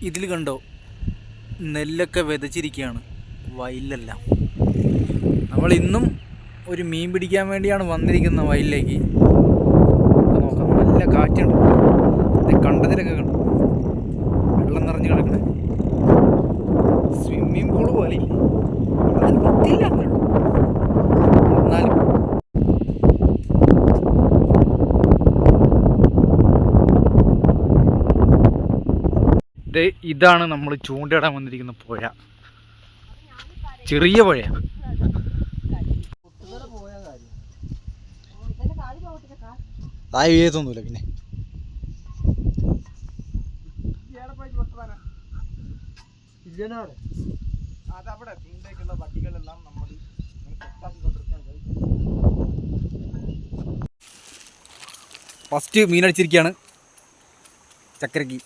ഇതിൽ കണ്ടോ, നെല്ലൊക്കെ വിതച്ചിരിക്കുകയാണ് വയലിലെല്ലാം. നമ്മൾ ഇന്നും ഒരു മീൻ പിടിക്കാൻ വേണ്ടിയാണ് വന്നിരിക്കുന്ന വയലിലേക്ക്. നോക്കാം, നല്ല കാറ്റുണ്ട്. കണ്ടതിലൊക്കെ കണ്ടു വെള്ളം നിറഞ്ഞു കിടക്കണേ. സ്വിമ്മിംഗ് പൂള് പോലെ വൃത്തിയില്ല. എന്നാലും ഇതാണ് നമ്മൾ ചൂണ്ടയിടാൻ വന്നിരിക്കുന്ന പുഴ. ചെറിയ പുഴയാണ്. താഴെ വീഴത്തൊന്നുമില്ല. പിന്നെ ഫസ്റ്റ് മീനടിച്ചിരിക്കുകയാണ് ചക്കരക്ക്.